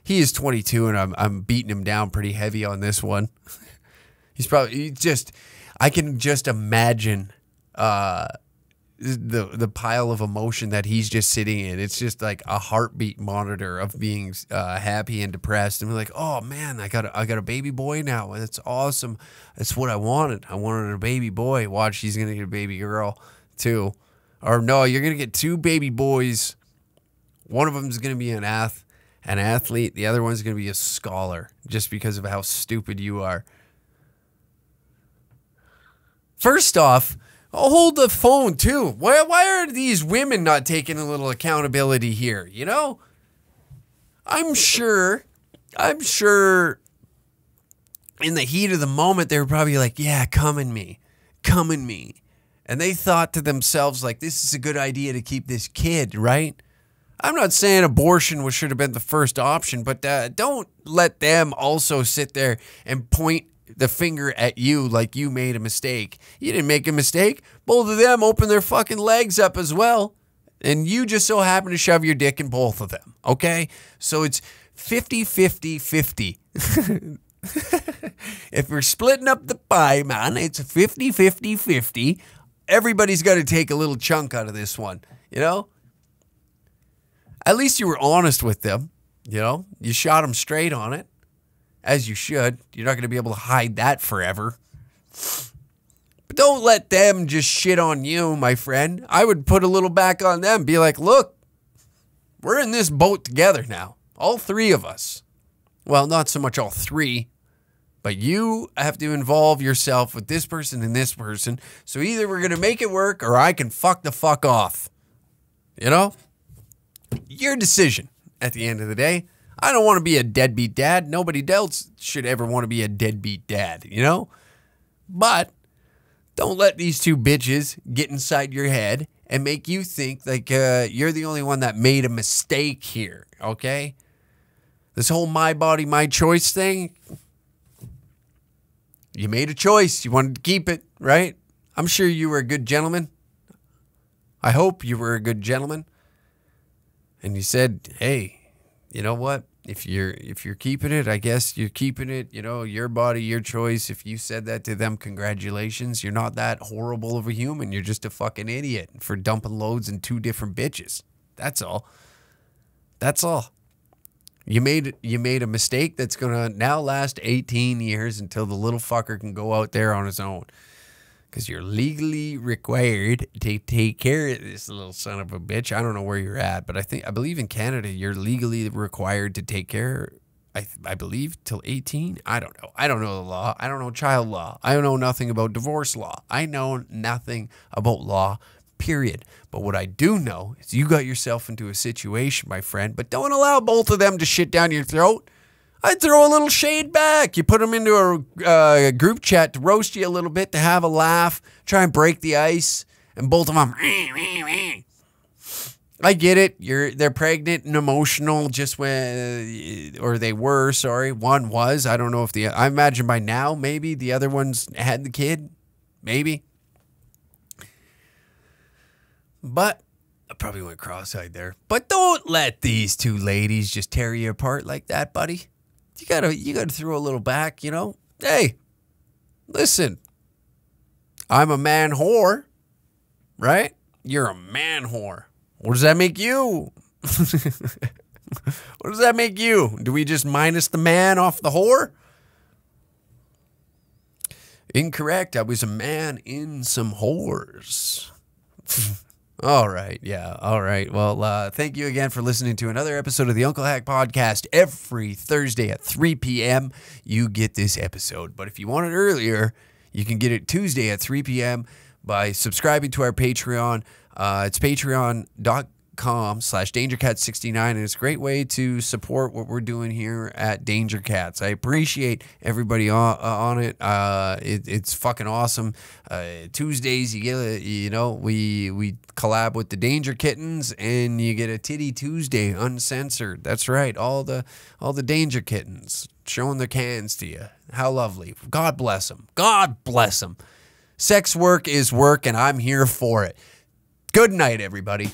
Speaker 2: He is 22, and I'm beating him down pretty heavy on this one. I can just imagine the pile of emotion that he's just sitting in. It's just like a heartbeat monitor of being happy and depressed. And we're like, oh man, I got a baby boy now. That's awesome. That's what I wanted. I wanted a baby boy. Watch, he's gonna get a baby girl too. Or no, you're gonna get two baby boys. One of them is gonna be an athlete. The other one's gonna be a scholar, just because of how stupid you are. First off, I'll hold the phone too. Why are these women not taking a little accountability here? I'm sure in the heat of the moment, they were probably like, yeah, come in me. And they thought to themselves, like, this is a good idea to keep this kid, right? I'm not saying abortion should have been the first option, but don't let them also sit there and point the finger at you like you made a mistake. You didn't make a mistake. Both of them opened their fucking legs up as well, and you just so happen to shove your dick in both of them, okay? So it's 50-50-50. If we're splitting up the pie, man, it's 50-50-50. Everybody's got to take a little chunk out of this one, At least you were honest with them, You shot them straight on it. As you should. You're not going to be able to hide that forever. But don't let them just shit on you, my friend. I would put a little back on them. Be like, look, we're in this boat together now. All three of us. Well, not so much all three. But you have to involve yourself with this person and this person. So either we're going to make it work or I can fuck the fuck off. Your decision at the end of the day. I don't want to be a deadbeat dad. Nobody else should ever want to be a deadbeat dad, But don't let these two bitches get inside your head and make you think like you're the only one that made a mistake here, okay? This whole my body, my choice thing, you made a choice. You wanted to keep it, right? I'm sure you were a good gentleman. I hope you were a good gentleman. And you said, hey, you know what? If you're keeping it, I guess you're keeping it. Your body, your choice. If you said that to them, congratulations. You're not that horrible of a human. You're just a fucking idiot for dumping loads in two different bitches. That's all. That's all. You made a mistake that's gonna now last 18 years until the little fucker can go out there on his own. Because you're legally required to take care of this little son of a bitch. I don't know where you're at, but I believe in Canada, you're legally required to take care I believe till 18. I don't know. I don't know the law. I don't know child law. I don't know nothing about divorce law. I know nothing about law, period. But what I do know is you got yourself into a situation, my friend, but don't allow both of them to shit down your throat. I'd throw a little shade back. You put them into a group chat to roast you a little bit, to have a laugh, try and break the ice, and both of them, I get it. They're pregnant and emotional just when, or they were, sorry. One was. I don't know if I imagine by now, maybe the other one's had the kid. Maybe. But I probably went cross-eyed there. But don't let these two ladies just tear you apart like that, buddy. You gotta throw a little back, you know. Hey, listen. I'm a man whore, right? You're a man whore. What does that make you? What does that make you? Do we just minus the man off the whore? Incorrect. I was a man in some whores. All right. Yeah. All right. Well, thank you again for listening to another episode of the Uncle Hack Podcast. Every Thursday at 3 p.m. you get this episode. But if you want it earlier, you can get it Tuesday at 3 p.m. by subscribing to our Patreon. It's patreon.com/DangerCats69, and it's a great way to support what we're doing here at Danger Cats. I appreciate everybody on it. It's fucking awesome. Tuesdays, you get, you know, we collab with the Danger Kittens, and you get a Titty Tuesday uncensored. That's right, all the Danger Kittens showing their cans to you. How lovely. God bless them. God bless them. Sex work is work, and I'm here for it. Good night, everybody.